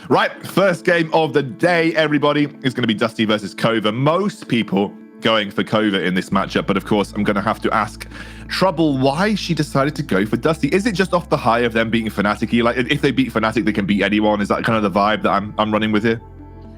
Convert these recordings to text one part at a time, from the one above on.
Right, first game of the day, everybody, is going to be Dusty versus KOVA. Most people going for KOVA in this matchup, but of course, I'm going to have to ask Trouble why she decided to go for Dusty. Is it just off the high of them beating Fnatic? Like, if they beat Fnatic, they can beat anyone. Is that kind of the vibe that I'm running with here?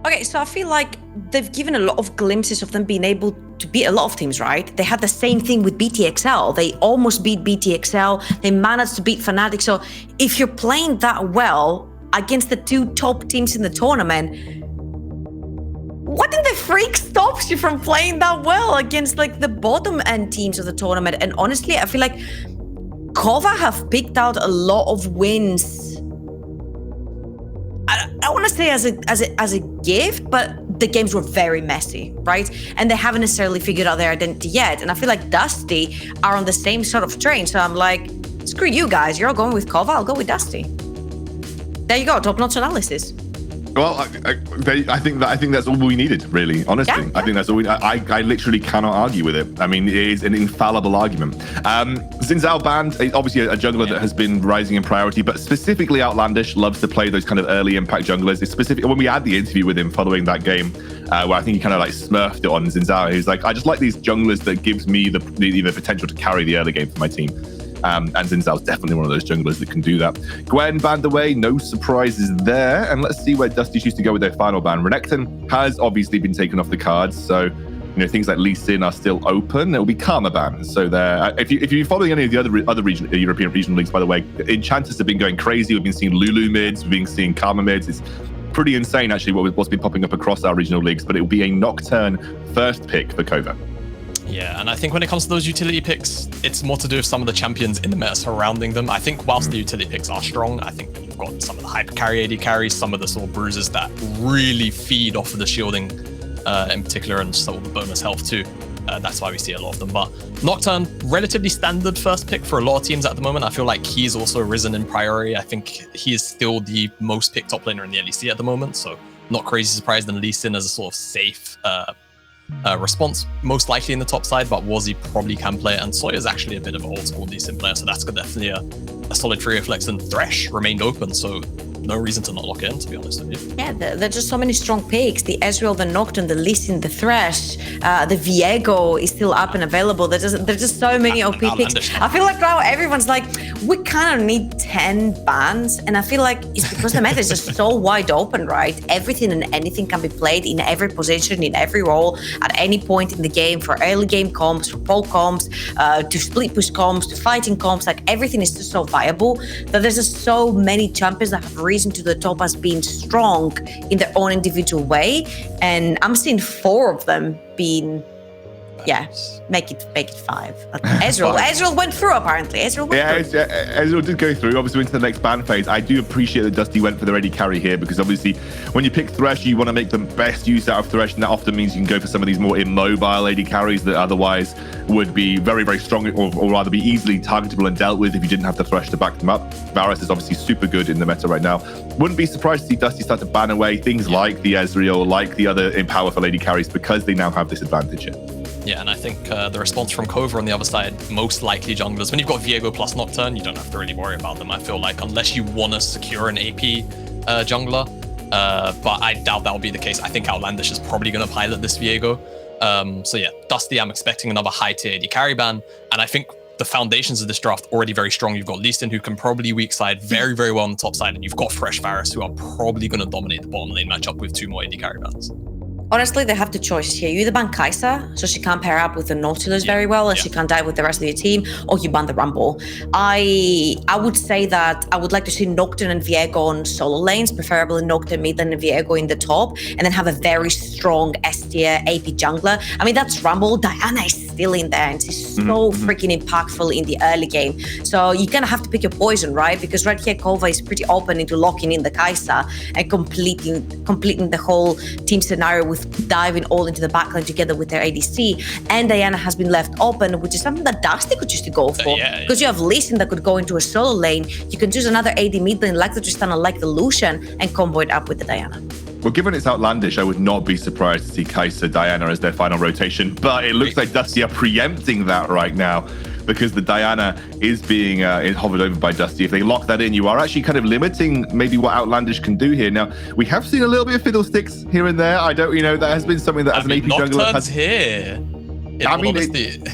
Okay, so I feel like they've given a lot of glimpses of them being able to beat a lot of teams, right? They had the same thing with BTXL. They almost beat BTXL. They managed to beat Fnatic. So if you're playing that well against the two top teams in the tournament, what in the freak stops you from playing that well against like the bottom end teams of the tournament? And honestly, I feel like KOVA have picked out a lot of wins. I want to say as a gift, but the games were very messy, right? And they haven't necessarily figured out their identity yet. And I feel like Dusty are on the same sort of train. So I'm like, screw you guys. You're all going with KOVA. I'll go with Dusty. There you go. Top-notch analysis. Well, I think that's all we needed, really. Honestly, yeah. I think that's all we. I literally cannot argue with it. I mean, it is an infallible argument. Xin Zhao banned, obviously a jungler that has been rising in priority, but specifically Outlandish loves to play those kind of early impact junglers. It's specific when we had the interview with him following that game, where I think he kind of like smurfed it on Xin Zhao. He's like, I just like these junglers that gives me the potential to carry the early game for my team. And Xin Zhao's definitely one of those junglers that can do that. Gwen banned away, no surprises there. And let's see where Dusty choose to go with their final ban. Renekton has obviously been taken off the cards, so things like Lee Sin are still open. It will be Karma bans. So there, if you're following any of the other European regional leagues, by the way, Enchanters have been going crazy. We've been seeing Lulu mids, we've been seeing Karma mids. It's pretty insane actually what's been popping up across our regional leagues. But it will be a Nocturne first pick for KOVA. Yeah, and I think when it comes to those utility picks, it's more to do with some of the champions in the meta surrounding them. I think whilst the utility picks are strong, I think you've got some of the hyper carry AD carries, some of the sort of bruisers that really feed off of the shielding in particular, and sort of the bonus health too. That's why we see a lot of them. But Nocturne, relatively standard first pick for a lot of teams at the moment. I feel like he's also risen in priority. I think he is still the most picked top laner in the NLC at the moment, so not crazy surprised in Lee Sin as a sort of safe response, most likely in the top side, but Warzy probably can play it, and Sawyer's actually a bit of an old school decent player, so that's definitely a solid trio flex, and Thresh remained open, so no reason to not lock it in, to be honest with you. Yeah, there are just so many strong picks. The Ezreal, the Nocturne, the Lee Sin, the Thresh, the Viego is still up and available. There's just so many OP picks. I feel like now everyone's like, we kind of need 10 bans, and I feel like it's because the meta is just so wide open, right? Everything and anything can be played in every position, in every role, at any point in the game, for early game comps, for poke comps, to split push comps, to fighting comps. Like everything is just so viable that there's just so many champions that have risen to the top as being strong in their own individual way, and I'm seeing 4 of them being, make it 5. Ezreal went through apparently. Ezreal did go through. Obviously, into the next ban phase. I do appreciate that Dusty went for the AD carry here, because obviously, when you pick Thresh, you want to make the best use out of Thresh, and that often means you can go for some of these more immobile AD carries that otherwise would be very, very strong, or rather be easily targetable and dealt with if you didn't have the Thresh to back them up. Varus is obviously super good in the meta right now. Wouldn't be surprised to see Dusty start to ban away things like the Ezreal, like the other powerful AD carries, because they now have this advantage here. Yeah, and I think the response from KOVA on the other side, most likely junglers. When you've got Viego plus Nocturne, you don't have to really worry about them, I feel like, unless you want to secure an AP jungler. But I doubt that will be the case. I think Outlandish is probably going to pilot this Viego. So yeah, Dusty, I'm expecting another high tier AD carry ban. And I think the foundations of this draft already very strong. You've got Lee Sin, who can probably weak side very, very well on the top side. And you've got Fresh Varus, who are probably going to dominate the bottom lane matchup with 2 more AD carry bans. Honestly, they have 2 choices here. You either ban Kai'Sa, so she can't pair up with the Nautilus very well, and she can't die with the rest of your team, or you ban the Rumble. I would say that I would like to see Nocturne and Viego on solo lanes, preferably Nocturne mid and Viego in the top, and then have a very strong S tier AP jungler. I mean, that's Rumble. Diana is still in there, and she's so freaking impactful in the early game. So you're gonna have to pick your poison, right? Because right here, KOVA is pretty open into locking in the Kai'Sa and completing the whole team scenario with diving all into the backline together with their ADC, and Diana has been left open, which is something that Dusty could choose to go for, because you have Lee Sin that could go into a solo lane. You can choose another AD mid lane like the Tristana, like the Lucian, and combo it up with the Diana. Well, given it's Outlandish, I would not be surprised to see Kai'Sa, Diana as their final rotation, but it looks like Dusty are preempting that right now because the Diana is being hovered over by Dusty. If they lock that in, you are actually kind of limiting maybe what Outlandish can do here. Now, we have seen a little bit of fiddlesticks here and there. I don't, that has been something that as an AP jungler has here. I mean,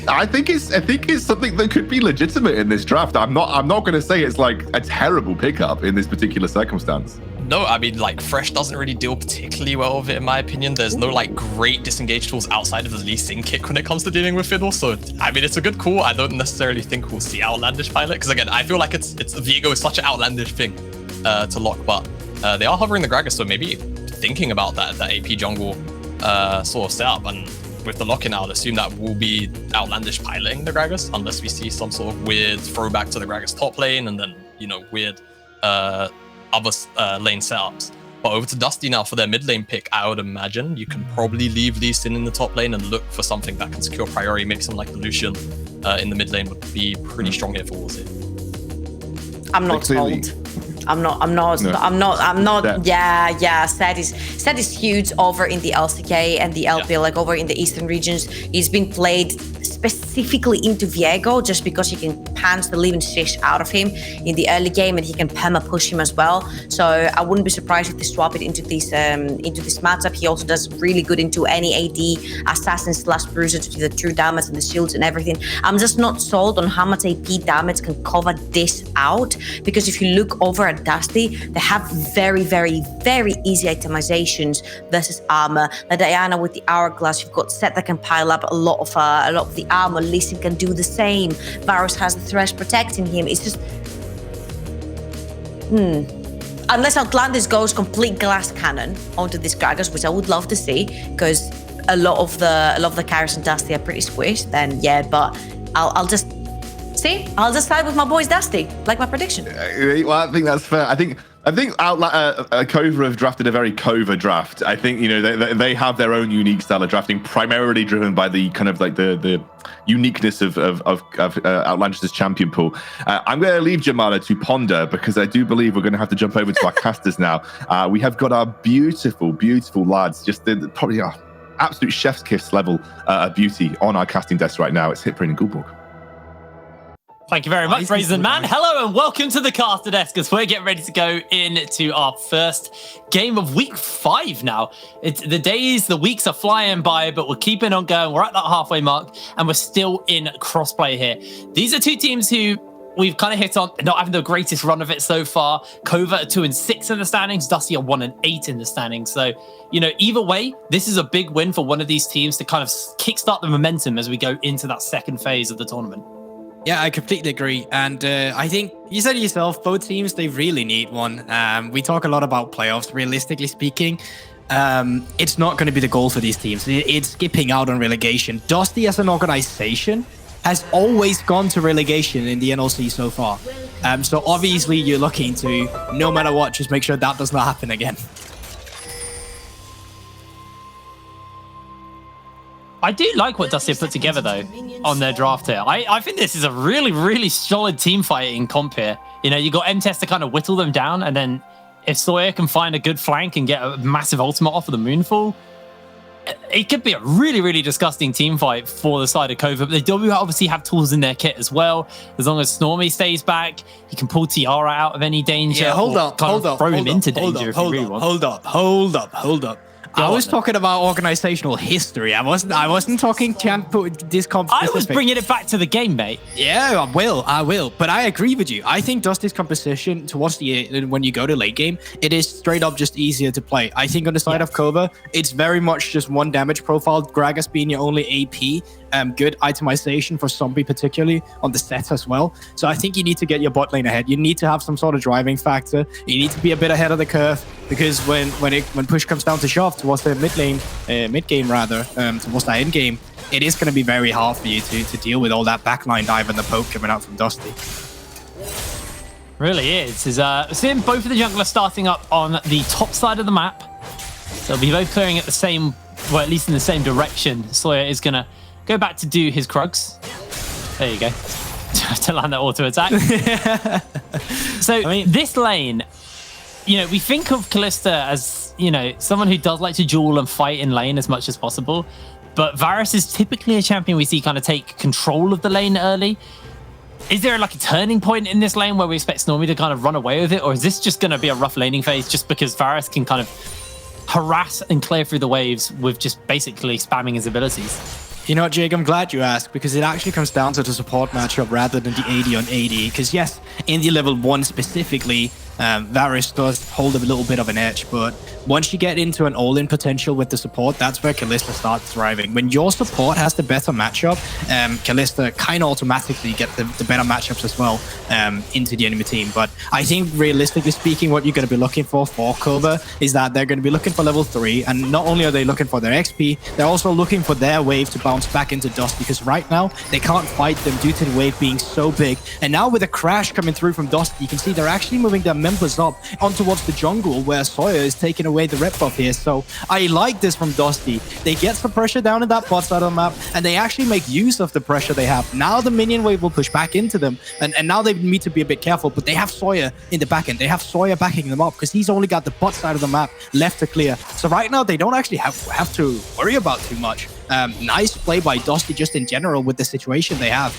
I think it's something that could be legitimate in this draft. I'm not going to say it's like a terrible pickup in this particular circumstance. No, I mean, like, Fresh doesn't really deal particularly well with it, in my opinion. There's no, like, great disengage tools outside of the Lee Sin kick when it comes to dealing with Fiddle. So, I mean, it's a good call. I don't necessarily think we'll see Outlandish pilot. Because, again, I feel like Viego is such an outlandish thing to lock. But they are hovering the Gragas, so maybe thinking about that AP jungle sort of setup. And with the lock-in, I would assume that will be Outlandish piloting the Gragas, unless we see some sort of weird throwback to the Gragas top lane and then, weird other lane setups. But over to Dusty now for their mid lane pick. I would imagine you can probably leave Lee Sin in the top lane and look for something that can secure priority. Maybe something like the Lucian in the mid lane would be pretty strong here for Warzone. I'm not sold. I'm not. Yeah. Sed is huge over in the LCK and the LP, like over in the eastern regions. He's been played specifically into Viego just because he can punch the living shish out of him in the early game, and he can perma push him as well. So I wouldn't be surprised if they swap it into this matchup. He also does really good into any AD assassin / bruiser to do the true damage and the shields and everything. I'm just not sold on how much AP damage can cover this out, because if you look over at Dusty, they have very, very, very easy itemizations versus armor. The Diana with the hourglass, you've got Set that can pile up a lot of the armor. Lee Sin can do the same. Varus has the thresh protecting him. It's just unless Outlandish goes complete glass cannon onto this Gragas, which I would love to see, because a lot of the carries and Dusty are pretty squished, then yeah, but I'll just side with my boys Dusty, like my prediction. Well, I think that's fair. I think KOVA have drafted a very KOVA draft. I think they have their own unique style of drafting, primarily driven by the kind of like the uniqueness of Outlandish's champion pool. I'm going to leave Jamala to ponder, because I do believe we're going to have to jump over to our casters now. We have got our beautiful lads, just probably our absolute chef's kiss level of beauty on our casting desk right now. It's Hitbrain and Gulborg. Thank you very much, Raisin Man. Hello and welcome to the caster desk, as we're getting ready to go into our first game of week 5 now. The weeks are flying by, but we're keeping on going. We're at that halfway mark and we're still in crossplay here. These are two teams who we've kind of hit on not having the greatest run of it so far. KOVA are 2-6 in the standings, Dusty are 1-8 in the standings. So, either way, this is a big win for one of these teams to kind of kickstart the momentum as we go into that second phase of the tournament. Yeah, I completely agree. And I think you said it yourself, both teams, they really need one. We talk a lot about playoffs. Realistically speaking, it's not going to be the goal for these teams. It's skipping out on relegation. Dusty as an organization has always gone to relegation in the NLC so far. So obviously you're looking to, no matter what, just make sure that does not happen again. I do like what Dusty have put together, though, on their draft here. I think this is a really, really solid team fighting comp here. You got M-Test to kind of whittle them down, and then if Sawyer can find a good flank and get a massive ultimate off of the Moonfall, it could be a really, really disgusting team fight for the side of KOVA. But they do obviously have tools in their kit as well. As long as Stormy stays back, he can pull Tiara out of any danger. Yeah, hold up. Throw him into danger if you really want. Hold up. I was talking about organizational history. I wasn't talking this comp specific. I was bringing it back to the game, mate. Yeah, I will. But I agree with you. I think Dusty's composition towards when you go to late game, it is straight up just easier to play. I think on the side of KOVA, it's very much just one damage profile. Gragas being your only AP. Good itemization for Zombie, particularly on the set as well. So I think you need to get your bot lane ahead. You need to have some sort of driving factor. You need to be a bit ahead of the curve, because when push comes down to shove towards the mid game towards that end game, it is going to be very hard for you to deal with all that backline dive and the poke coming out from Dusty. Really is. Seeing both of the junglers starting up on the top side of the map. So they'll be both clearing at the same, well, at least in the same direction. Sawyer is going to go back to do his Krugs. There you go. To land that auto attack. So this lane, we think of Kalista as, someone who does like to duel and fight in lane as much as possible. but Varus is typically a champion we see kind of take control of the lane early. Is there like a turning point in this lane where we expect Stormy to kind of run away with it, or is this just going to be a rough laning phase just because Varus can kind of harass and clear through the waves with just basically spamming his abilities? You know what, Jake, I'm glad you asked, because it actually comes down to the support matchup rather than the AD on AD. Because yes, in the level 1 specifically, Varus does hold a little bit of an edge, but once you get into an all-in potential with the support, that's where Kalista starts thriving. When your support has the better matchup, Kalista kind of automatically get the better matchups as well into the enemy team. But I think realistically speaking, what you're going to be looking for KOVA is that they're going to be looking for level 3, and not only are they looking for their XP, they're also looking for their wave to bounce back into Dust, because right now they can't fight them due to the wave being so big. And now with a crash coming through from Dust, you can see they're actually moving their members up on towards the jungle, where Sawyer is taking away the rep buff here. So I like this from Dusty. They get some pressure down in that bot side of the map, and they actually make use of the pressure they have. Now the minion wave will push back into them, and now they need to be a bit careful, but they have Sawyer in the back end. They have Sawyer backing them up because he's only got the bot side of the map left to clear. So right now they don't actually have to worry about too much. Nice play by Dusty just in general with the situation they have.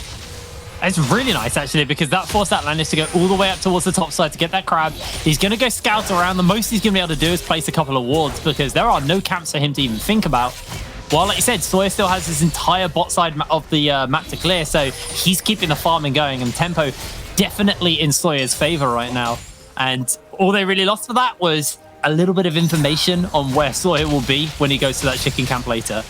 It's really nice, actually, because that forced Atlantis to go all the way up towards the top side to get that crab. He's going to go scout around. The most he's going to be able to do is place a couple of wards, because there are no camps for him to even think about. Well, like you said, Sawyer still has his entire bot side of the map to clear, so he's keeping the farming going, and tempo definitely in Sawyer's favor right now. And all they really lost for that was a little bit of information on where Sawyer will be when he goes to that chicken camp later.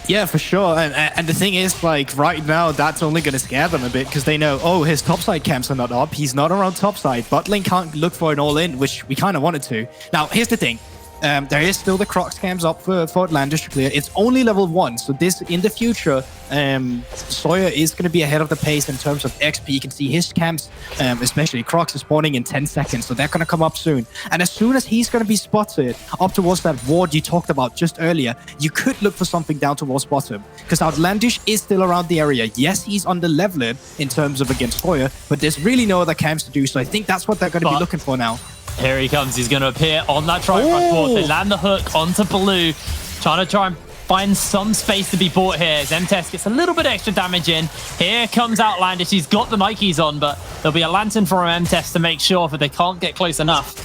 Yeah, for sure. And the thing is, like, right now, that's only going to scare them a bit, because they know, oh, his topside camps are not up. He's not around topside. Bot lane can't look for an all-in, which we kind of wanted to. Now, here's the thing. There is still the Crocs camps up for Atlantis to clear. It's only level 1, so this, in the future, Sawyer is going to be ahead of the pace in terms of XP. You can see his camps, especially Crocs, is spawning in 10 seconds, so they're going to come up soon. And as soon as he's going to be spotted up towards that ward you talked about just earlier, you could look for something down towards bottom, because Outlandish is still around the area. Yes, he's on the leveling in terms of against Sawyer, but there's really no other camps to do, so I think that's what they're going to be looking for now. Here he comes. He's going to appear on that Trifrost board. They land the hook onto Blue, trying to find some space to be bought here. As MTS gets a little bit extra damage in. Here comes Outlandish. He's got the Nikes on, but there'll be a lantern for MTS to make sure that they can't get close enough.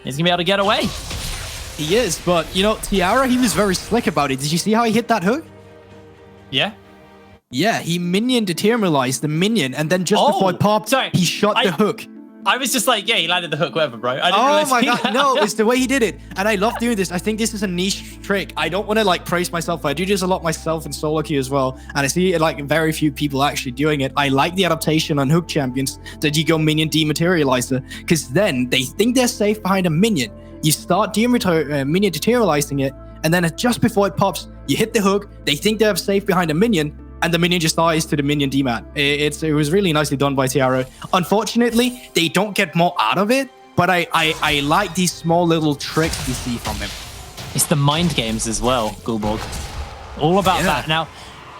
He's going to be able to get away. He is, but, you know, Tiara, he was very slick about it. Did you see how he hit that hook? Yeah. Yeah, he minion determinalized the minion, and then just before it popped, he shot the hook. I was just like, yeah, he landed the hook, whatever, bro. I didn't oh my god, no, it's the way he did it. And I love doing this. I think this is a niche trick. I don't want to like praise myself. I do this a lot myself in solo queue as well. And I see like very few people actually doing it. I like the adaptation on hook champions that you go minion dematerializer, because then they think they're safe behind a minion. You start minion dematerializing it, and then just before it pops, you hit the hook. They think they're safe behind a minion, and the minion just dies to the minion demat. It was really nicely done by Tiara. Unfortunately, they don't get more out of it, but I like these small little tricks we see from him. It's the mind games as well, Gulborg. All about that. Now,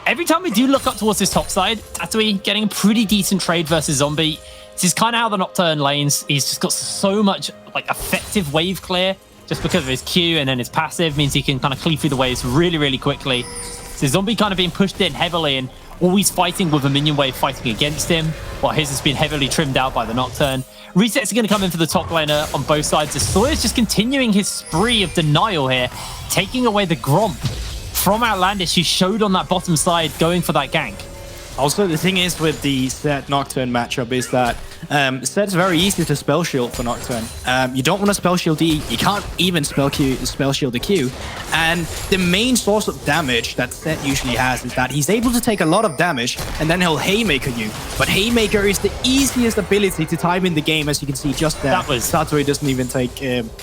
every time we do look up towards this top side, Tatooine getting a pretty decent trade versus Zombie. This is kind of how the Nocturne lanes. He's just got so much like effective wave clear just because of his Q, and then his passive means he can kind of cleave through the waves really, really quickly. So Zombie kind of being pushed in heavily and always fighting with a minion wave fighting against him, while his has been heavily trimmed out by the Nocturne. Resets are going to come in for the top laner on both sides. As Sawyer's just continuing his spree of denial here, taking away the Gromp from Outlandish, who showed on that bottom side going for that gank. Also, the thing is with the Set Nocturne matchup is that Set's very easy to spell shield for Nocturne. You don't want to spell shield E. You can't even spell shield the Q. And the main source of damage that Set usually has is that he's able to take a lot of damage, and then he'll Haymaker you. But Haymaker is the easiest ability to time in the game, as you can see just there. That was... Satori doesn't even take...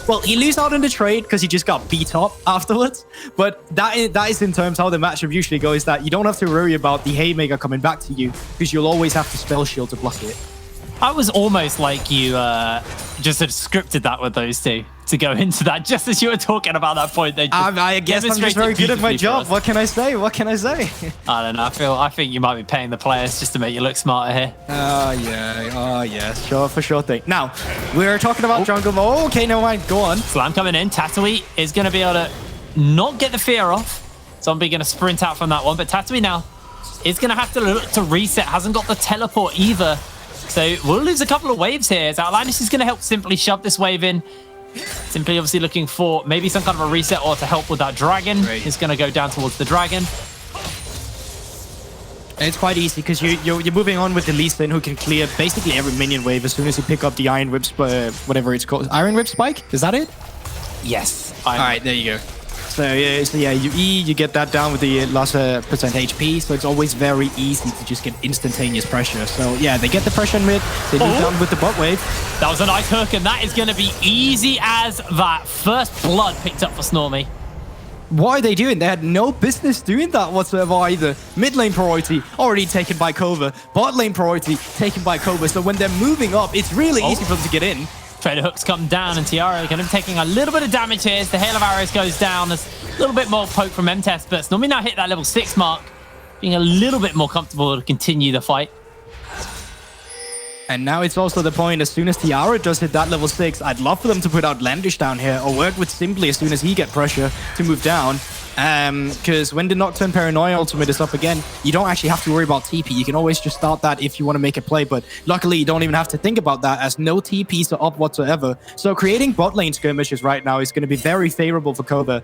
well, he loses out in the trade because he just got beat up afterwards. But that is in terms how the matchup usually goes, that you don't have to worry about the Haymaker coming back to you, because you'll always have to spell shield to block it. I was almost like you just had scripted that with those two to go into that just as you were talking about that point. They just I guess I'm just very good at my job. What can I say? What can I say? I don't know. I think you might be paying the players just to make you look smarter here. Oh yeah, sure, for sure thing. Now we're talking about jungle. Oh, okay, no mind. Go on. Slam coming in. Tatooine is going to be able to not get the fear off. Zombie going to sprint out from that one, but Tatooine now is going to have to look to reset. Hasn't got the teleport either. So we'll lose a couple of waves here. As Outlandish is going to help simply shove this wave in. Simply obviously looking for maybe some kind of a reset or to help with that dragon. Great. He's going to go down towards the dragon. It's quite easy because you're moving on with the Lee Sin, who can clear basically every minion wave as soon as you pick up the Iron Whip, whatever it's called. Iron Whip Spike? Is that it? Yes. All right, there you go. So yeah, you E, you get that down with the last percent HP, so it's always very easy to just get instantaneous pressure. So yeah, they get the pressure in mid, they move down with the bot wave. That was a nice hook, and that is going to be easy as that. First blood picked up for Snormy. What are they doing? They had no business doing that whatsoever either. Mid lane priority already taken by KOVA. Bot lane priority taken by KOVA. So when they're moving up, it's really easy for them to get in. Trader hooks come down, and Tiara kind of taking a little bit of damage here as the Hail of Arrows goes down. There's a little bit more poke from M-Test, but Snormy now hit that level 6 mark, being a little bit more comfortable to continue the fight. And now it's also the point, as soon as Tiara does hit that level 6, I'd love for them to put Outlandish down here or work with Simply as soon as he get pressure to move down. Because when the Nocturne Paranoia ultimate is up again, you don't actually have to worry about TP. You can always just start that if you want to make a play, but luckily you don't even have to think about that as no TPs are up whatsoever. So creating bot lane skirmishes right now is going to be very favorable for KOVA,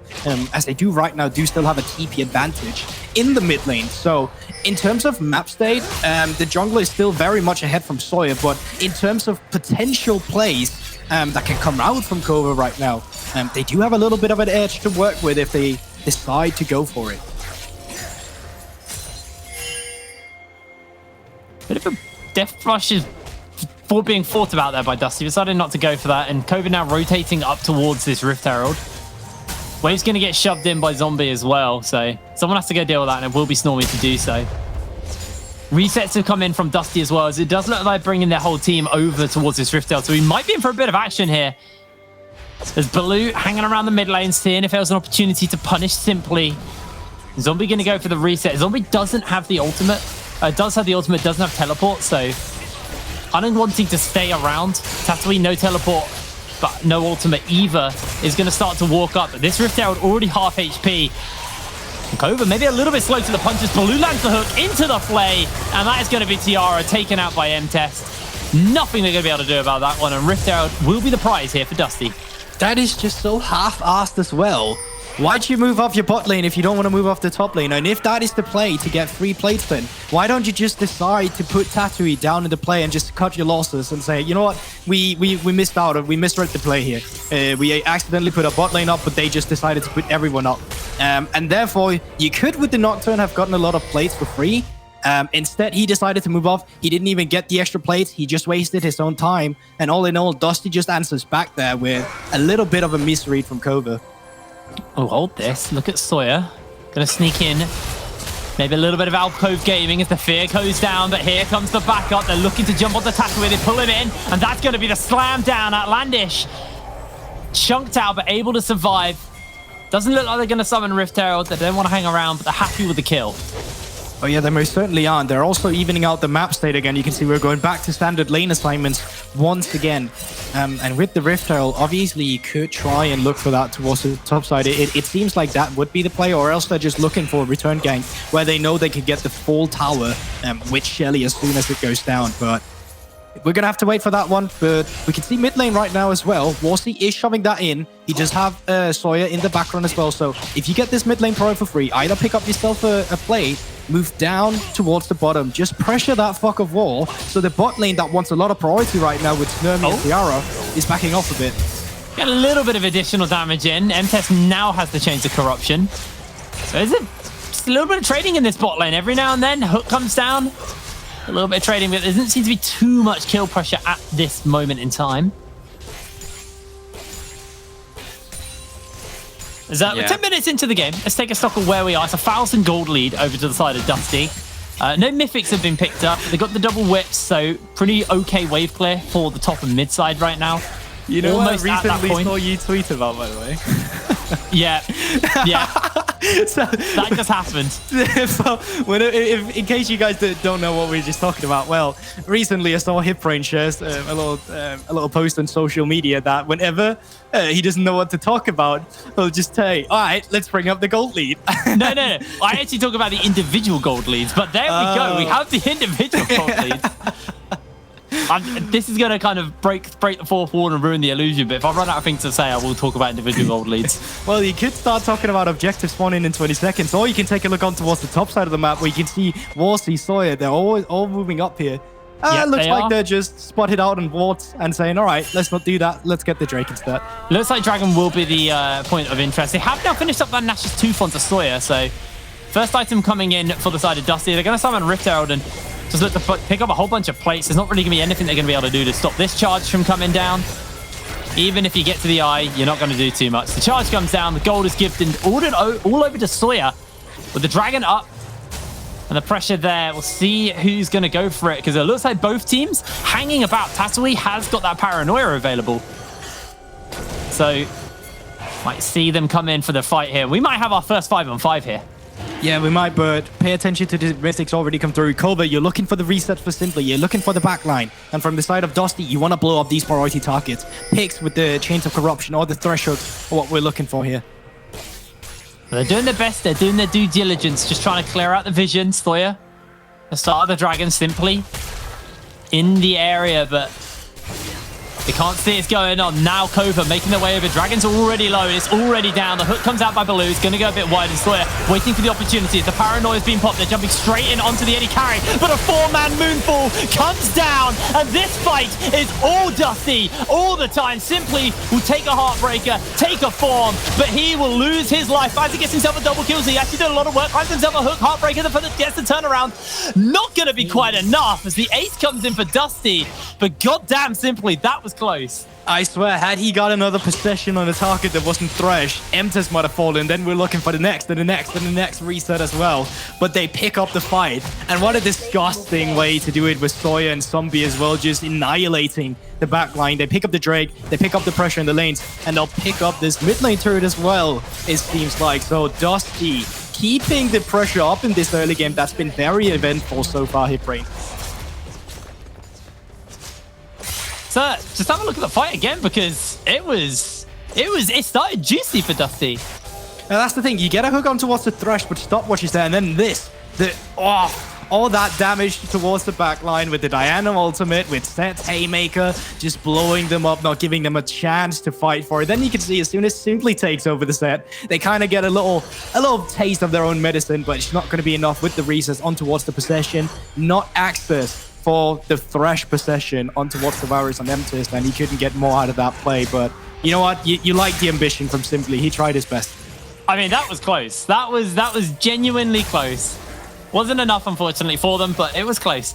as they do right now still have a TP advantage in the mid lane. So in terms of map state, the jungler is still very much ahead from Sawyer, but in terms of potential plays that can come out from KOVA right now, they do have a little bit of an edge to work with if they decide to go for it. Bit of a death rush is being thought about there by Dusty. Decided not to go for that, and KOVA now rotating up towards this Rift Herald. Wave's going to get shoved in by Zombie as well, so someone has to go deal with that, and it will be Snormy to do so. Resets have come in from Dusty as well, as it does look like bringing their whole team over towards this Rift Herald, so we might be in for a bit of action here. There's Baloo hanging around the mid lane, seeing if there was an opportunity to punish Simply. Zombie going to go for the reset. Zombie doesn't have the ultimate. Does have the ultimate, doesn't have teleport, so Unning wanting to stay around. Tatooine, no teleport, but no ultimate either, is going to start to walk up. But this Rift Herald already half HP. KOVA maybe a little bit slow to the punches. Baloo lands the hook into the play, and that is going to be Tiara taken out by M-Test. Nothing they're going to be able to do about that one, and Rift Herald will be the prize here for Dusty. That is just so half-assed as well. Why'd you move off your bot lane if you don't want to move off the top lane? And if that is the play to get free plates, then why don't you just decide to put Tatooine down in the play and just cut your losses and say, you know what, we missed out, we misread the play here. We accidentally put a bot lane up, but they just decided to put everyone up. And therefore, you could, with the Nocturne, have gotten a lot of plates for free. Instead, he decided to move off. He didn't even get the extra plates. He just wasted his own time. And all in all, Dusty just answers back there with a little bit of a misread from KOVA. Oh, hold this. Look at Sawyer. Gonna sneak in. Maybe a little bit of alcove gaming as the fear goes down, but here comes the backup. They're looking to jump on the tackle where they pull him in, and that's gonna be the slam down. Outlandish chunked out, but able to survive. Doesn't look like they're gonna summon Rift Herald. They don't want to hang around, but they're happy with the kill. Oh yeah, they most certainly aren't. They're also evening out the map state again. You can see we're going back to standard lane assignments once again. And with the Rift Herald, obviously you could try and look for that towards the top side. It seems like that would be the play, or else they're just looking for a return gank where they know they could get the full tower with Shelly as soon as it goes down. But we're going to have to wait for that one. But we can see mid lane right now as well. Warsy is shoving that in. He does have Sawyer in the background as well. So if you get this mid lane pro for free, either pick up yourself a plate, move down towards the bottom, just pressure that fuck of wall, so the bot lane that wants a lot of priority right now with Snormy and Tiara is backing off a bit. Get a little bit of additional damage in. M-Test now has the Chains of Corruption. So is it just a little bit of trading in this bot lane? Every now and then, hook comes down. A little bit of trading, but there doesn't seem to be too much kill pressure at this moment in time. So we're 10 minutes into the game. Let's take a stock of where we are. It's a 1,000 gold lead over to the side of Dusty. No mythics have been picked up. They got the double whips, so pretty okay wave clear for the top and mid side right now. You know almost what I recently saw you tweet about, by the way? Yeah. So That just happened. In case you guys don't know what we were just talking about, well, recently I saw HipBrain shares a little post on social media that whenever he doesn't know what to talk about, he'll just say, "All right, let's bring up the gold lead." No. I actually talk about the individual gold leads, but there we go. We have the individual gold leads. This is going to kind of break the fourth wall and ruin the illusion, but if I run out of things to say, I will talk about individual gold leads. Well, you could start talking about objective spawning in 20 seconds, or you can take a look on towards the top side of the map where you can see Warsy, Sawyer. They're all moving up here. It looks like they're just spotted out on wards and saying, all right, let's not do that. Let's get the Drake instead. Looks like Dragon will be the point of interest. They have now finished up that Nash's Tooth onto Sawyer, so first item coming in for the side of Dusty. They're going to summon Rift Herald and just look to pick up a whole bunch of plates. There's not really going to be anything they're going to be able to do to stop this charge from coming down. Even if you get to the eye, you're not going to do too much. The charge comes down. The gold is gifted all over to Sawyer with the Dragon up. And the pressure there. We'll see who's going to go for it because it looks like both teams hanging about. Tatooine has got that Paranoia available. So might see them come in for the fight here. We might have our first 5-on-5 here. Yeah, we might, but pay attention to the mystics already come through. KOVA, you're looking for the reset for Simply. You're looking for the backline. And from the side of Dusty, you want to blow up these priority targets. Picks with the Chains of Corruption or the Threshold are what we're looking for here. They're doing their best. They're doing their due diligence. Just trying to clear out the vision. Sawyer, the start of the Dragon Simply in the area, but they can't see it's going on. Now KOVA making their way over. Dragon's already low. It's already down. The hook comes out by Baloo. It's going to go a bit wide. And Sawyer waiting for the opportunity. As the Paranoia's being popped, they're jumping straight in onto the Eddie Carry. But a 4-man Moonfall comes down. And this fight is all Dusty all the time. Simply will take a Heartbreaker, take a form, but he will lose his life as he gets himself a double kill. So he actually did a lot of work. Finds himself a hook. Heartbreaker gets the turnaround. Not going to be quite enough as the ace comes in for Dusty. But goddamn Simply, that was close. I swear, had he got another possession on a target that wasn't Thresh, Emtus might have fallen. Then we're looking for the next and the next and the next reset as well. But they pick up the fight. And what a disgusting way to do it with Sawyer and Zombie as well, just annihilating the backline. They pick up the Drake, they pick up the pressure in the lanes, and they'll pick up this mid lane turret as well, it seems like. So Dusty keeping the pressure up in this early game. That's been very eventful so far, HipBrain. So just have a look at the fight again because it started juicy for Dusty. Now that's the thing, you get a hook on towards the Thresh, but stopwatch is there, and then all that damage towards the backline with the Diana ultimate, with Set's Haymaker, just blowing them up, not giving them a chance to fight for it. Then you can see as soon as Simply takes over the set, they kind of get a little taste of their own medicine, but it's not going to be enough with the recess on towards the possession, not access for the Thresh possession on towards the Varus on Emtus, and he couldn't get more out of that play. But you know what? You like the ambition from Simply. He tried his best. I mean, that was close. That was genuinely close. Wasn't enough, unfortunately, for them, but it was close.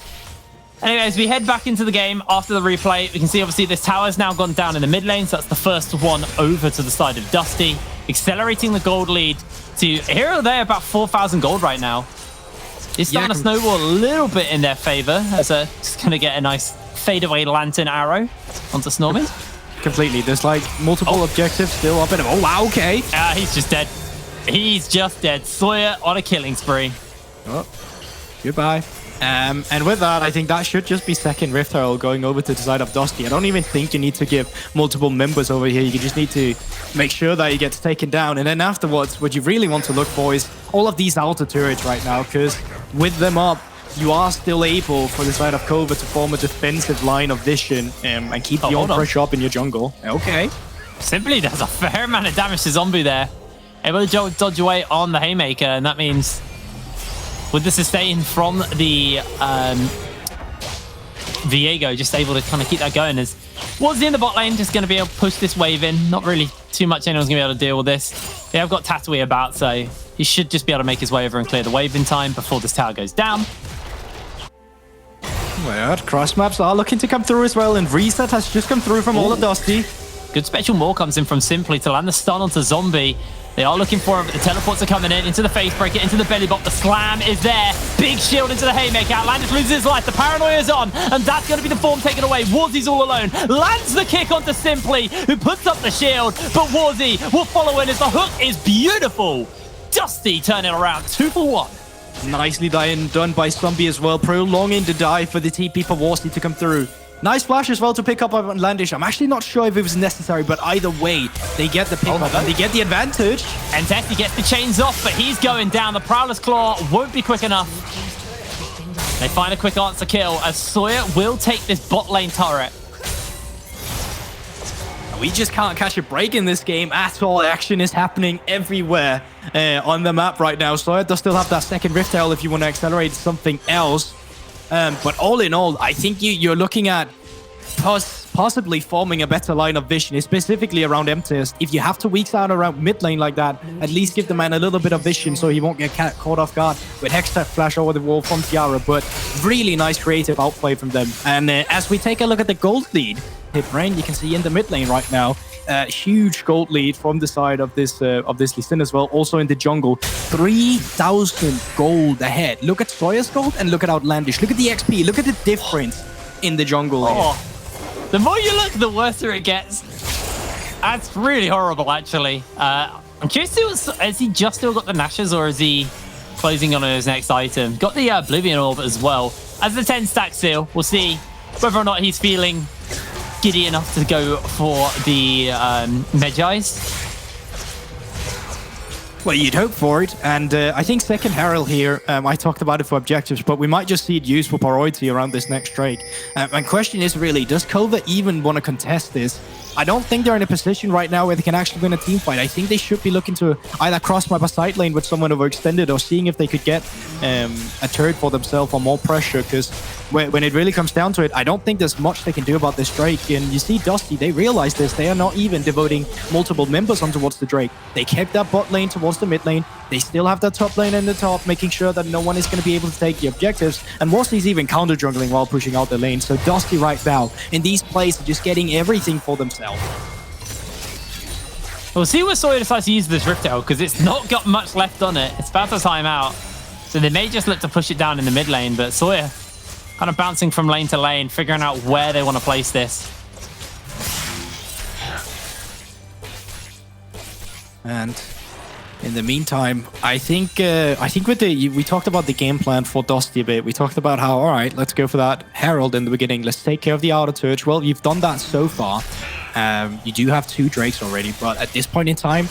Anyways, we head back into the game after the replay. We can see, obviously, this tower's now gone down in the mid lane, so that's the first one over to the side of Dusty, accelerating the gold lead to here or there about 4,000 gold right now. It's starting to snowball a little bit in their favor as just going to get a nice fadeaway lantern arrow onto Snorming. Completely. There's like multiple objectives still up in him. Oh, wow, okay. He's just dead. He's just dead. Sawyer on a killing spree. Oh, goodbye. And with that, I think that should just be second Rift Herald going over to the side of Dusty. I don't even think you need to give multiple members over here. You just need to make sure that he gets taken down. And then afterwards, what you really want to look for is all of these outer turrets right now, because with them up, you are still able for the side of KOVA to form a defensive line of vision and keep the pressure up in your jungle. Okay. Simply does a fair amount of damage to Zombie there. Able to dodge away on the Haymaker, and that means with the sustain from the Viego, just able to kind of keep that going. As Warzy in the bot lane, just going to be able to push this wave in. Not really too much anyone's going to be able to deal with this. They have got Tatooine about, so he should just be able to make his way over and clear the wave in time before this tower goes down. Well, cross maps are looking to come through as well, and reset has just come through from all of Dusty. Good special maul comes in from Simply to land the stun onto Zombie. They are looking for him, but the teleports are coming in into the face breaker, into the belly bot. The slam is there. Big shield into the Haymaker. Outlandis loses his life. The Paranoia is on, and that's going to be the form taken away. Warzy's all alone. Lands the kick onto Simply, who puts up the shield, but Warzy will follow in as the hook is beautiful. Dusty turning around 2 for 1. Nicely done by Zombie as well, prolonging the dive for the TP for Warsley to come through. Nice flash as well to pick up on Landish. I'm actually not sure if it was necessary, but either way, they get the pick up and they get the advantage. And Tessie gets the chains off, but he's going down. The Prowler's Claw won't be quick enough. They find a quick answer kill as Sawyer will take this bot lane turret. We just can't catch a break in this game at all. Action is happening everywhere on the map right now. Sawyer does still have that second Rift Tail if you want to accelerate something else. But all in all, I think you're looking at possibly forming a better line of vision, specifically around MTS. If you have to weak out around mid lane like that, at least give the man a little bit of vision so he won't get caught off guard with Hextech Flash over the wall from Tiara. But really nice creative outplay from them. And as we take a look at the gold lead, Hit-Brain, you can see in the mid lane right now, huge gold lead from the side of this Lee Sin as well. Also in the jungle, 3,000 gold ahead. Look at Sawyer's gold and look at Outlandish. Look at the XP. Look at the difference in the jungle. Oh, the more you look, the worse it gets. That's really horrible, actually. I'm curious to see, has he just still got the Nashers or is he closing on his next item? Got the Oblivion Orb as well. As the 10 stack seal, we'll see whether or not he's feeling giddy enough to go for the Medjais. Well, you'd hope for it, and I think second Herald here, I talked about it for objectives, but we might just see it used for priority around this next Drake. My question is really, does KOVA even want to contest this? I don't think they're in a position right now where they can actually win a team fight. I think they should be looking to either cross map a side lane with someone overextended or seeing if they could get a turret for themselves or more pressure, because when it really comes down to it, I don't think there's much they can do about this Drake. And you see Dusty, they realize this. They are not even devoting multiple members on towards the Drake. They kept that bot lane towards the mid lane. They still have that top lane in the top, making sure that no one is going to be able to take the objectives. And Warsley's even counter jungling while pushing out the lane. So Dusty right now, in these plays, are just getting everything for themselves. We'll see where Sawyer decides to use this Rift Tail, because it's not got much left on it. It's about to time out. So they may just look to push it down in the mid lane, but Sawyer kind of bouncing from lane to lane, figuring out where they want to place this. And in the meantime, I think with we talked about the game plan for Dusty a bit. We talked about how, all right, let's go for that Herald in the beginning. Let's take care of the outer turret. Well, you've done that so far. You do have 2 Drakes already, but at this point in time,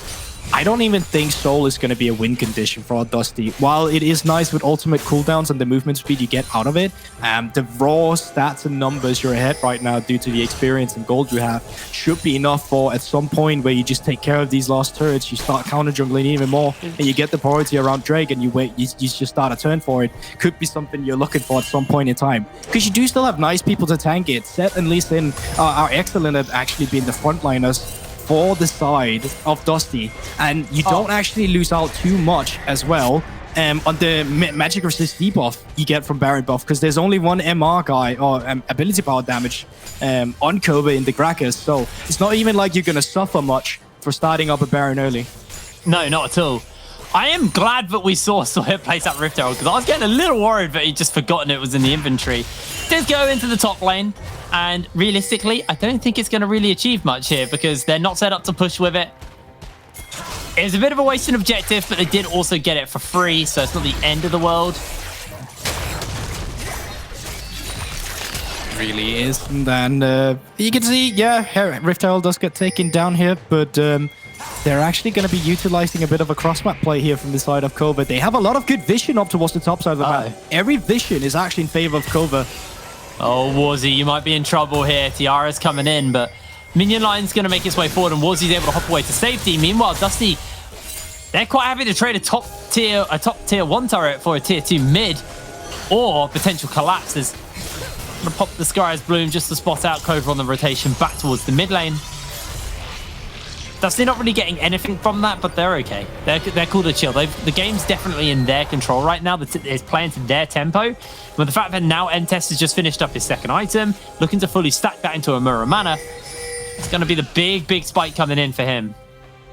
I don't even think Soul is going to be a win condition for Dusty. While it is nice with ultimate cooldowns and the movement speed you get out of it, the raw stats and numbers you're ahead right now due to the experience and gold you have should be enough for at some point where you just take care of these last turrets, you start counter jungling even more, and you get the priority around Drake and you just start a turn for it. Could be something you're looking for at some point in time. Because you do still have nice people to tank it. Seth and Lee Sin are excellent at actually being the frontliners for the side of Dusty, and you don't actually lose out too much as well on the magic resist debuff you get from Baron buff, because there's only one MR guy or ability power damage on KOVA in the Grackers, so it's not even like you're gonna suffer much for starting up a Baron early. No, not at all. I am glad that we saw Sawyer place that Rift Herald, because I was getting a little worried that he'd just forgotten it was in the inventory. Does go into the top lane, and realistically, I don't think it's going to really achieve much here because they're not set up to push with it. It was a bit of a wasted objective, but they did also get it for free, so it's not the end of the world. Really is. And then you can see, yeah, Rift Herald does get taken down here, but they're actually going to be utilizing a bit of a cross-map play here from the side of KOVA. They have a lot of good vision up towards the top side of the map. Every vision is actually in favor of KOVA. Oh, Warzy, you might be in trouble here. Tiara's coming in, but minion line's going to make its way forward, and Warzy's able to hop away to safety. Meanwhile, Dusty, they're quite happy to trade a top tier 1 turret for a tier 2 mid or potential collapses. I'm going to pop the Sky's Bloom just to spot out KOVA on the rotation back towards the mid lane. Dusty not really getting anything from that, but they're okay. They're cool to chill. The game's definitely in their control right now. It's playing to their tempo. But the fact that now N-Test has just finished up his second item, looking to fully stack that into a Mirror Mana, it's going to be the big spike coming in for him.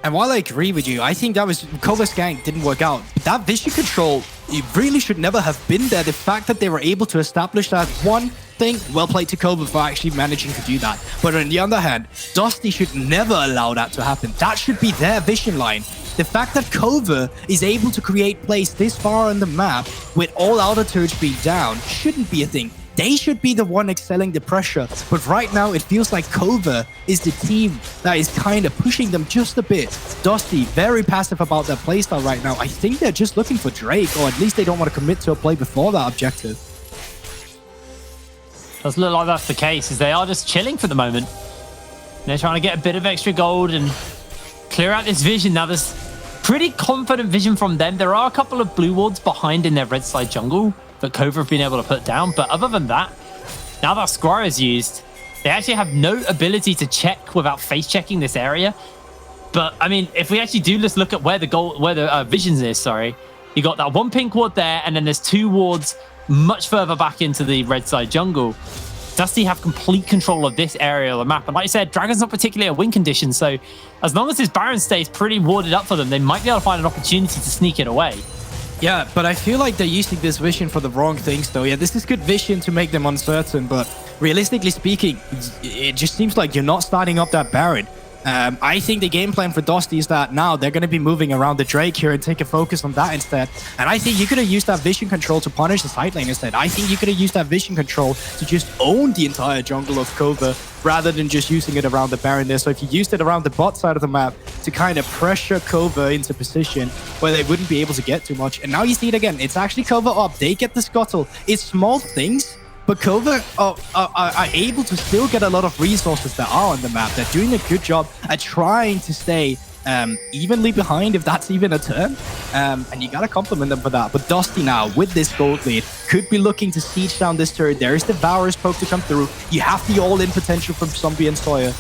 And while I agree with you, I think that was KOVA's gank didn't work out. But that vision control, it really should never have been there. The fact that they were able to establish that one thing, well played to KOVA for actually managing to do that. But on the other hand, Dusty should never allow that to happen. That should be their vision line. The fact that KOVA is able to create plays this far on the map with all outer turrets being down shouldn't be a thing. They should be the one excelling the pressure. But right now, it feels like KOVA is the team that is kind of pushing them just a bit. Dusty, very passive about their playstyle right now. I think they're just looking for Drake, or at least they don't want to commit to a play before that objective. Does look like that's the case, as they are just chilling for the moment. They're trying to get a bit of extra gold and clear out this vision. Now, there's pretty confident vision from them. There are a couple of blue wards behind in their red side jungle that KOVA have been able to put down. But other than that, now that Squire is used, they actually have no ability to check without face checking this area. But I mean, if we actually do just look at where the visions is, sorry, you got that one pink ward there, and then there's 2 wards much further back into the red side jungle. Dusty have complete control of this area of the map. And like you said, Dragon's not particularly a win condition. So as long as this Baron stays pretty warded up for them, they might be able to find an opportunity to sneak it away. Yeah, but I feel like they're using this vision for the wrong things, though. Yeah, this is good vision to make them uncertain, but realistically speaking, it just seems like you're not starting up that Baron. I think the game plan for Dusty is that now they're going to be moving around the Drake here and take a focus on that instead. And I think you could have used that vision control to punish the side lane instead. I think you could have used that vision control to just own the entire jungle of KOVA rather than just using it around the Baron there. So if you used it around the bot side of the map to kind of pressure KOVA into position where they wouldn't be able to get too much. And now you see it again. It's actually KOVA up. They get the scuttle. It's small things, but KOVA are able to still get a lot of resources that are on the map. They're doing a good job at trying to stay evenly behind, if that's even a term. And you got to compliment them for that. But Dusty now, with this gold lead, could be looking to siege down this turret. There is the Devourer's poke to come through. You have the all-in potential from Zombie and Sawyer.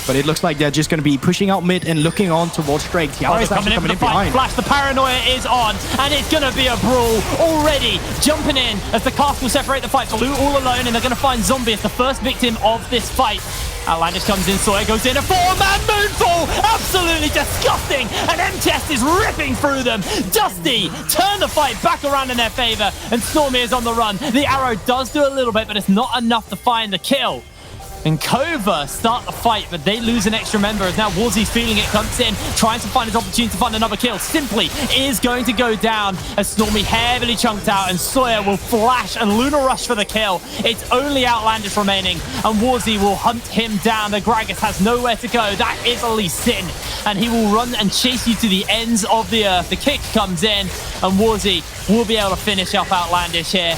But it looks like they're just going to be pushing out mid and looking on towards Drake. Tiara is actually coming in behind. Flash, the paranoia is on, and it's going to be a brawl already. Jumping in as the cast will separate the fight. Blue all alone, and they're going to find Zombie as the first victim of this fight. Outlandish comes in, Sawyer goes in, a 4-man moonfall! Absolutely disgusting! And M-Test is ripping through them. Dusty turn the fight back around in their favor, and Stormy is on the run. The arrow does do a little bit, but it's not enough to find the kill. And KOVA start the fight, but they lose an extra member as now Warzy feeling it, comes in, trying to find his opportunity to find another kill. Simply is going to go down as Stormy heavily chunked out, and Sawyer will flash and Lunar Rush for the kill. It's only Outlandish remaining, and Warzy will hunt him down. The Gragas has nowhere to go. That is Lee Sin, and he will run and chase you to the ends of the earth. The kick comes in, and Warzy will be able to finish up Outlandish here,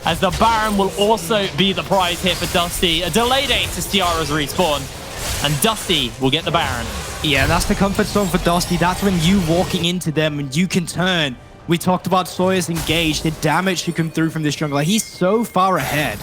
as the Baron will also be the prize here for Dusty. A delayed 8 to Tiara's respawn, and Dusty will get the Baron. Yeah, that's the comfort zone for Dusty. That's when you walking into them and you can turn. We talked about Sawyer's engage, the damage to come through from this jungler. He's so far ahead.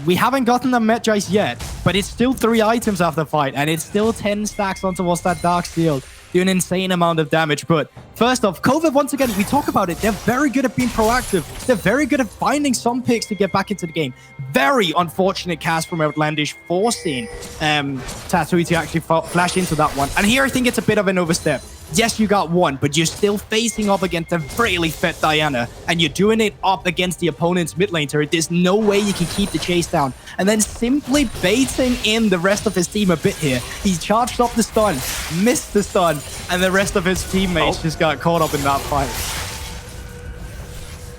We haven't gotten the Medjais yet, but it's still 3 items after the fight, and it's still 10 stacks on towards that Dark Steel. Do an insane amount of damage. But first off, KOVA, once again, we talk about it. They're very good at being proactive. They're very good at finding some picks to get back into the game. Very unfortunate cast from Outlandish, forcing Tatooine to actually flash into that one. And here I think it's a bit of an overstep. Yes, you got one, but you're still facing up against a really fit Diana, and you're doing it up against the opponent's mid lane turret. There's no way you can keep the chase down. And then simply baiting in the rest of his team a bit here. He charged up the stun, missed the stun, and the rest of his teammates just got caught up in that fight.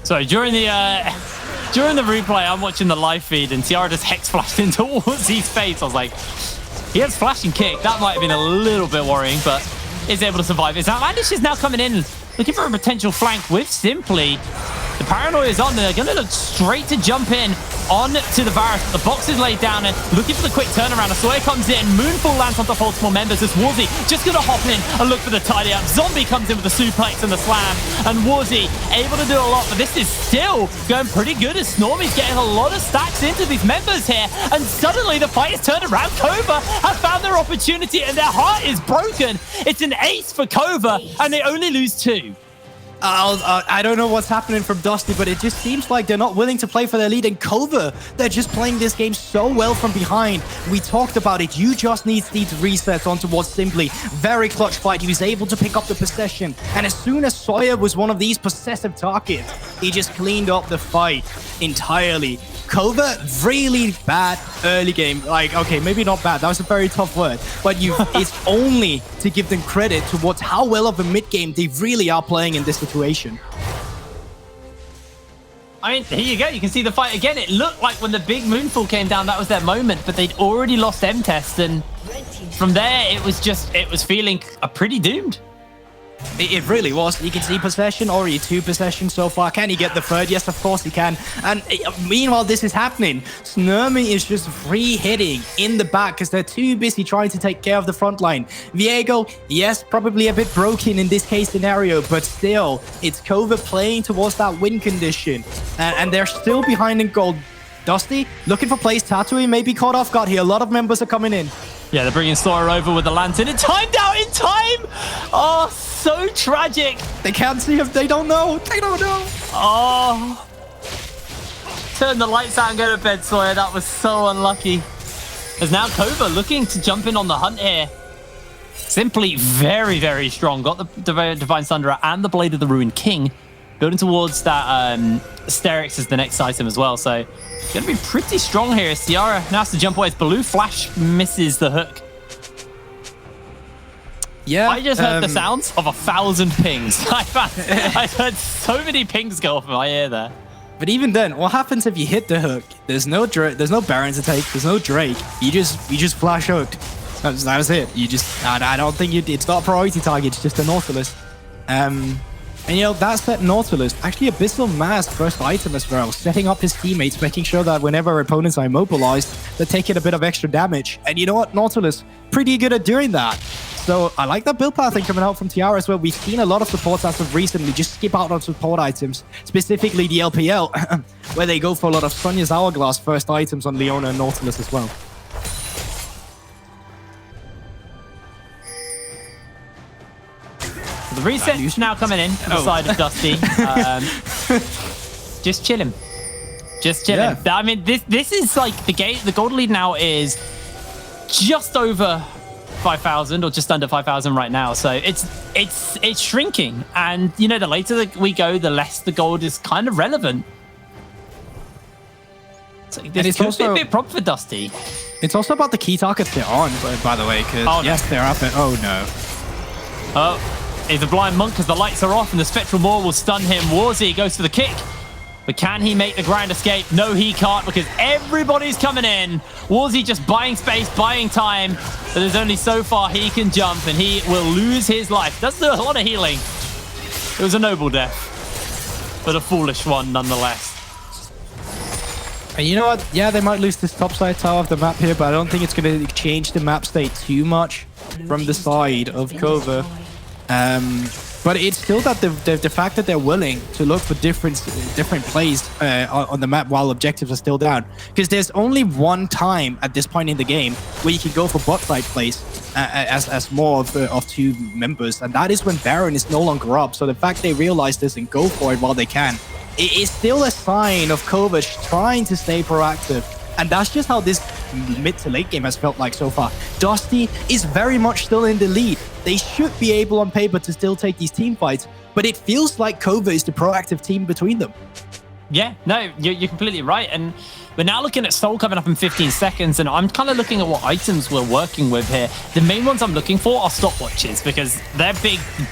So during the replay, I'm watching the live feed, and Tiara just hex flashed in towards his face. I was like, he has flashing kick. That might have been a little bit worrying, but is able to survive. His Outlandish is now coming in, looking for a potential flank with Simply. The paranoia is on. They're going to look straight to jump in on to the Varus. The box is laid down and looking for the quick turnaround. Sawyer comes in. Moonfall lands on top of multiple members as Warzy just going to hop in and look for the tidy up. Zombie comes in with the suplex and the slam. And Warzy able to do a lot, but this is still going pretty good as Snormy's getting a lot of stacks into these members here. And suddenly the fight is turned around. KOVA have found their opportunity and their heart is broken. It's an ace for KOVA and they only lose 2. I don't know what's happening from Dusty, but it just seems like they're not willing to play for their lead. And KOVA, they're just playing this game so well from behind. We talked about it. You just need these resets on towards Simply. Very clutch fight. He was able to pick up the possession. And as soon as Sawyer was one of these possessive targets, he just cleaned up the fight entirely. KOVA, really bad early game. Like, okay, maybe not bad. That was a very tough word. But it's only to give them credit towards how well of a mid game they really are playing in this situation. I mean, here you go. You can see the fight again. It looked like when the big moonfall came down, that was their moment, but they'd already lost M-Test, and from there, it was feeling pretty doomed. It really was. You can see possession, already 2 possessions so far. Can he get the 3rd? Yes, of course he can. And meanwhile, this is happening. Snurmy is just free hitting in the back because they're too busy trying to take care of the front line. Viego, yes, probably a bit broken in this case scenario, but still, it's KOVA playing towards that win condition. And they're still behind in gold. Dusty, looking for plays. Tatooine may be caught off guard here. A lot of members are coming in. Yeah, they're bringing Sora over with the lantern. It timed out in time! Oh, so tragic. They can't see if they don't know. They don't know. Oh. Turn the lights out and go to bed, Sawyer. That was so unlucky. There's now KOVA looking to jump in on the hunt here. Simply very, very strong. Got the Divine Thunderer and the Blade of the Ruined King. Building towards that Asterix is the next item as well. So going to be pretty strong here. Ciara now has to jump away. As Baloo Flash misses the hook. Yeah, I just heard the sounds of 1,000 pings. I've heard so many pings go off in my ear there. But even then, what happens if you hit the hook? There's no Baron to take. There's no Drake. You just flash hooked. That was it. You just I don't think it's not a priority target. It's just a Nautilus. And you know, that set Nautilus, actually Abyssal Mask first item as well, setting up his teammates, making sure that whenever opponents are immobilized, they're taking a bit of extra damage. And you know what? Nautilus, pretty good at doing that. So I like that build pathing coming out from Tiara as well. We've seen a lot of supports as of recently just skip out on support items, specifically the LPL, where they go for a lot of Sonya's Hourglass first items on Leona and Nautilus as well. The reset's now coming in to the side of Dusty. Just chilling. Just chilling. Yeah. I mean, this is like the gold lead now is just over 5,000 or just under 5,000 right now. So it's shrinking. And, you know, the later we go, the less the gold is kind of relevant. So this could be a bit problem for Dusty. It's also about the key targets they're on, by the way, because yes, they're up at... Oh, no. Oh. He's a blind monk because the lights are off and the Spectral Maw will stun him. Warzy goes for the kick. But can he make the ground escape? No, he can't because everybody's coming in. Warzy just buying space, buying time. But there's only so far he can jump and he will lose his life. Does do a lot of healing. It was a noble death, but a foolish one nonetheless. And you know what? Yeah, they might lose this topside tower of the map here, but I don't think it's going to change the map state too much from the side of KOVA. But it's still that the fact that they're willing to look for different plays on the map while objectives are still down. Because there's only one time at this point in the game where you can go for bot side plays as more of 2 members, and that is when Baron is no longer up. So the fact they realize this and go for it while they can, it is still a sign of KOVA trying to stay proactive. And that's just how this mid to late game has felt like so far. Dusty is very much still in the lead. They should be able on paper to still take these team fights, but it feels like KOVA is the proactive team between them. Yeah, no, you're completely right. And we're now looking at Soul coming up in 15 seconds, and I'm kind of looking at what items we're working with here. The main ones I'm looking for are stopwatches because they're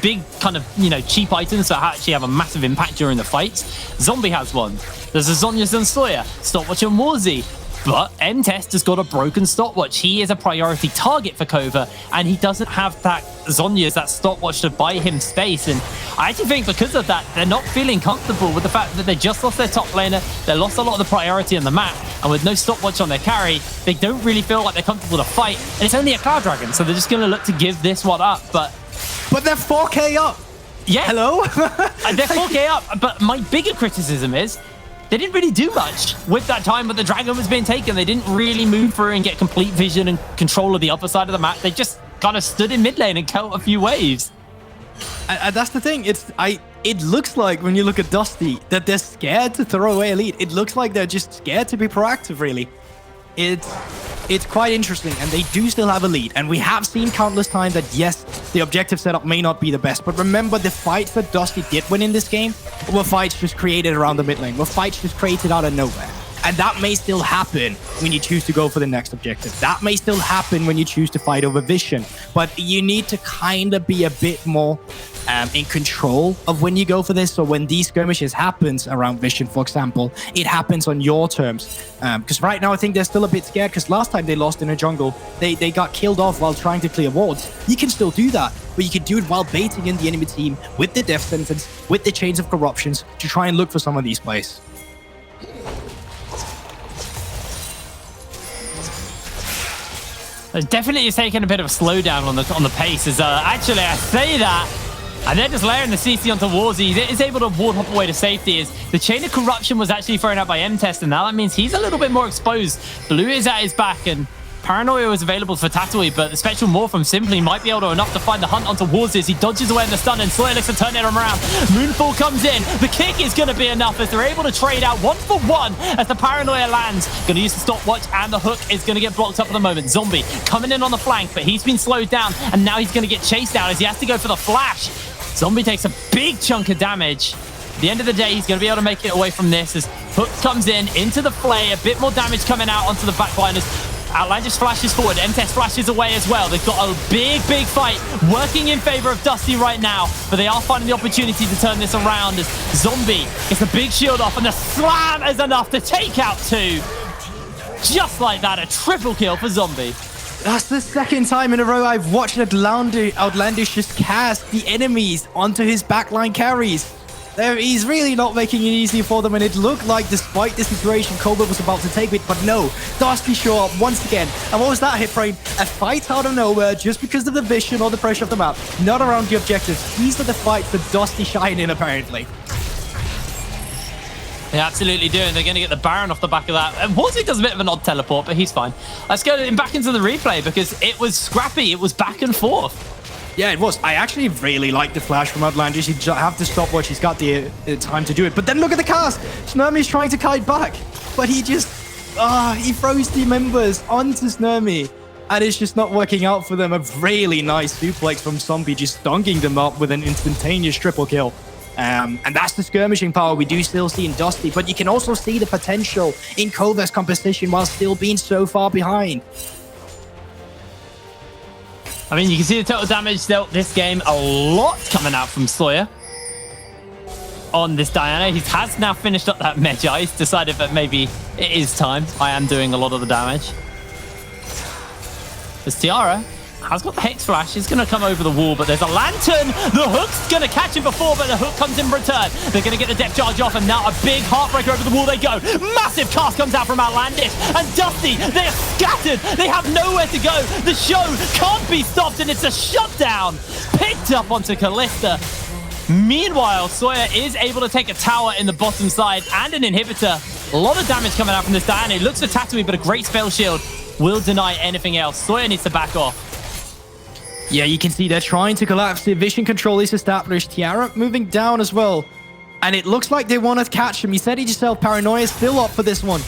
big kind of, you know, cheap items that actually have a massive impact during the fights. Zombie has one. There's a Zonya's and Sawyer, stopwatch and Warzy. But M-Test has got a broken stopwatch. He is a priority target for KOVA, and he doesn't have that Zonya's, that stopwatch to buy him space. And I actually think because of that, they're not feeling comfortable with the fact that they just lost their top laner, they lost a lot of the priority on the map, and with no stopwatch on their carry, they don't really feel like they're comfortable to fight. And it's only a Cloud Dragon, so they're just going to look to give this one up. But they're 4K up. Yeah. Hello? They're 4K up, but my bigger criticism is they didn't really do much with that time when the dragon was being taken. They didn't really move through and get complete vision and control of the upper side of the map. They just kind of stood in mid lane and killed a few waves. And that's the thing. It looks like when you look at Dusty that they're scared to throw away a lead. It looks like they're just scared to be proactive, really. It's quite interesting, and they do still have a lead. And we have seen countless times that, yes, the objective setup may not be the best. But remember, the fights that Dusty did win in this game were fights just created around the mid lane, were fights just created out of nowhere. And that may still happen when you choose to go for the next objective. That may still happen when you choose to fight over Vision. But you need to kind of be a bit more in control of when you go for this. So when these skirmishes happens around Vision, for example, it happens on your terms. Because right now I think they're still a bit scared because last time they lost in a jungle, they got killed off while trying to clear wards. You can still do that, but you can do it while baiting in the enemy team with the death sentence, with the chains of corruptions to try and look for some of these plays. Definitely taking a bit of a slowdown on the pace. Actually, I say that, and they're just layering the CC onto Warzy. He is able to ward hop away to safety. As the chain of corruption was actually thrown out by M-Test, and now that means he's a little bit more exposed. Blue is at his back, and Paranoia was available for Tatooine, but the Spectral Morph from Simply might be able to enough to find the hunt onto Warzy as he dodges away in the stun, and Sawyer looks to turn it around. Moonfall comes in. The kick is going to be enough as they're able to trade out 1-for-1 as the Paranoia lands. Going to use the stopwatch, and the hook is going to get blocked up at the moment. Zombie coming in on the flank, but he's been slowed down, and now he's going to get chased out as he has to go for the flash. Zombie takes a big chunk of damage. At the end of the day, he's going to be able to make it away from this as Hook comes in into the play. A bit more damage coming out onto the backliners. Outlandish flashes forward. M-Test flashes away as well. They've got a big fight working in favor of Dusty right now, but they are finding the opportunity to turn this around as Zombie gets a big shield off, and the slam is enough to take out 2. Just like that, a triple kill for Zombie. That's the second time in a row I've watched Outlandish just cast the enemies onto his backline carries. He's really not making it easy for them, and it looked like despite the situation KOVA was about to take it, but no, Dusty show up once again. And what was that hit frame? A fight out of nowhere just because of the vision or the pressure of the map, not around the objectives. These are the fights that Dusty shine in, apparently. They absolutely do, and they're going to get the Baron off the back of that. And Warzy does a bit of an odd teleport, but he's fine. Let's go back into the replay because it was scrappy. It was back and forth. Yeah, it was. I actually really like the flash from Outlandish. He just have to stopwatch. He's got the time to do it. But then look at the cast. Snurmy's trying to kite back, but he just he throws the members onto Snurmy, and it's just not working out for them. A really nice suplex from Zombie, just dunking them up with an instantaneous triple kill. And that's the skirmishing power we do still see in Dusty, but you can also see the potential in KOVA's composition while still being so far behind. I mean, you can see the total damage dealt this game. A lot coming out from Sawyer on this Diana. He has now finished up that Magi. He's decided that maybe it is time. I am doing a lot of the damage. This Tiara has got the Hex Flash. He's going to come over the wall, but there's a Lantern. The Hook's going to catch him before, but the Hook comes in return. They're going to get the depth charge off, and now a big Heartbreaker over the wall they go. Massive cast comes out from Outlandish, and Dusty, they are scattered. They have nowhere to go. The show can't be stopped, and it's a shutdown. Picked up onto Callista. Meanwhile, Sawyer is able to take a tower in the bottom side and an inhibitor. A lot of damage coming out from this Diana. It looks for Tatooine, but a great spell shield will deny anything else. Sawyer needs to back off. Yeah, you can see they're trying to collapse. The vision control is established. Tiara moving down as well. And it looks like they want to catch him. You said it yourself, Paranoia is still up for this one.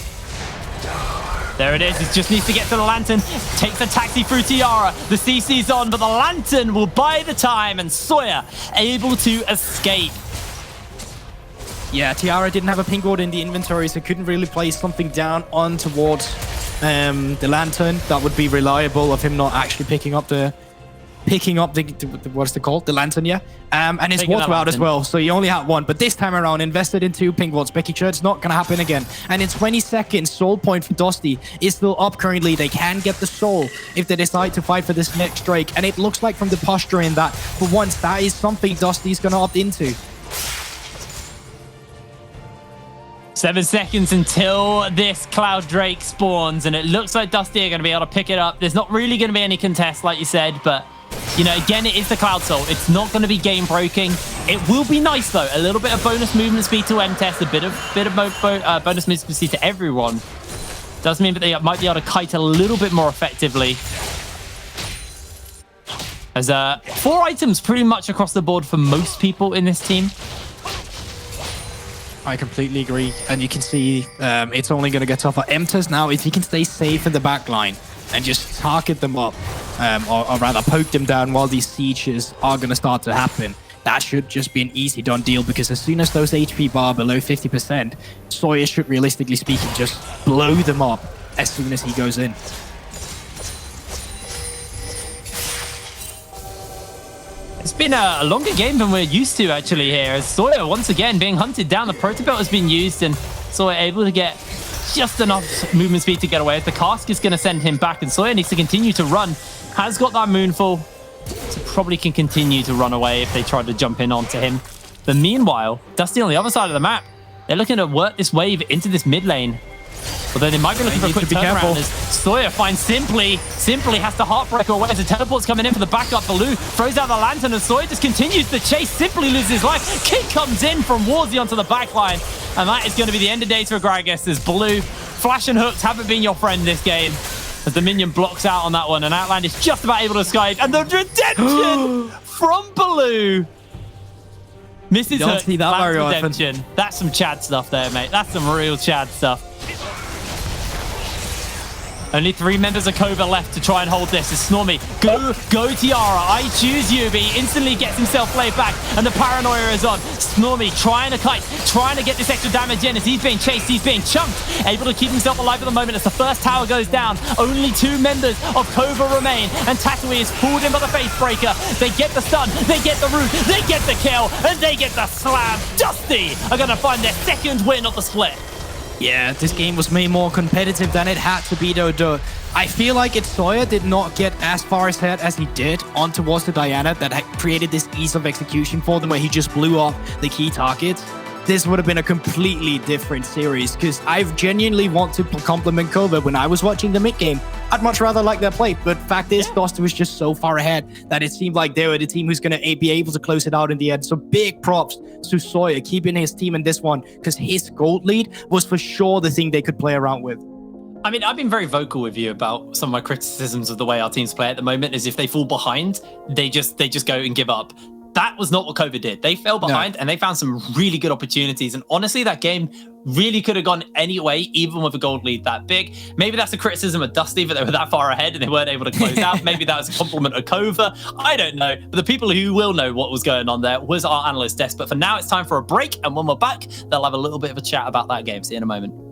There it is. He just needs to get to the Lantern. Takes a taxi through Tiara. The CC's on, but the Lantern will buy the time, and Sawyer able to escape. Yeah, Tiara didn't have a ping ward in the inventory, so couldn't really place something down on towards the Lantern. That would be reliable of him not actually picking up the what's it called? The Lantern, yeah. And his wards were out as well, so he only had one. But this time around, invested in 2 ping wards, making sure it's not going to happen again. And in 20 seconds, soul point for Dusty is still up currently. They can get the soul if they decide to fight for this next Drake. And it looks like from the posture in that, for once, that is something Dusty's going to opt into. 7 seconds until this Cloud Drake spawns, and it looks like Dusty are going to be able to pick it up. There's not really going to be any contest, like you said, but you know, again, it is the Cloud Soul. It's not going to be game breaking. It will be nice though. A little bit of bonus movement speed to M-Test, a bit of bonus movement speed to everyone. Does mean that they might be able to kite a little bit more effectively. As 4 items pretty much across the board for most people in this team. I completely agree. And you can see it's only going to get tougher. M-Test now, if he can stay safe in the back line and just target them up, or rather poke them down while these sieges are going to start to happen, that should just be an easy done deal, because as soon as those HP bar below 50%, Sawyer should, realistically speaking, just blow them up as soon as he goes in. It's been a longer game than we're used to, actually, here, as Sawyer once again being hunted down. The Protobelt has been used, and Sawyer able to get just enough movement speed to get away. The cask is going to send him back, and Sawyer needs to continue to run. Has got that Moonfall, so probably can continue to run away if they try to jump in onto him. But meanwhile, Dusty on the other side of the map, they're looking to work this wave into this mid lane. Although they might be looking for a quick turnaround as Sawyer finds Simply. Simply has to Heartbreaker away as the teleport's coming in for the backup. Baloo throws out the lantern and Sawyer just continues the chase. Simply loses his life. Kick comes in from Warzy onto the backline. And that is going to be the end of days for Gragas, as Baloo, flash and hooks haven't been your friend this game. As the minion blocks out on that one, and Outland is just about able to escape. And the redemption from Baloo. Misses Don't see that very often. That's some Chad stuff there, mate. That's some real Chad stuff. Only 3 members of KOVA left to try and hold this. As Snormy, go Tiara, I choose you, but he instantly gets himself played back, and the paranoia is on. Snormy trying to kite, trying to get this extra damage in as he's being chased, he's being chunked, able to keep himself alive at the moment as the first tower goes down. Only 2 members of KOVA remain, and Tatooine is pulled in by the face breaker. They get the stun, they get the root, they get the kill, and they get the slam. Dusty are going to find their 2nd win of the split. Yeah, this game was made more competitive than it had to be, though. I feel like if Sawyer did not get as far ahead as he did on towards the Diana, that had created this ease of execution for them where he just blew off the key targets, this would have been a completely different series, because I genuinely want to compliment KOVA when I was watching the mid game. I'd much rather like their play, but fact is, Dusty was just so far ahead that it seemed like they were the team who's going to be able to close it out in the end. So big props to Sawyer keeping his team in this one, because his gold lead was for sure the thing they could play around with. I mean, I've been very vocal with you about some of my criticisms of the way our teams play at the moment, is if they fall behind, they just go and give up. That was not what KOVA did. They fell behind and they found some really good opportunities. And honestly, that game really could have gone any way, even with a gold lead that big. Maybe that's a criticism of Dusty, that they were that far ahead and they weren't able to close out. Maybe that was a compliment of KOVA. I don't know. But the people who will know what was going on there was our analyst desk. But for now, it's time for a break. And when we're back, they'll have a little bit of a chat about that game. See you in a moment.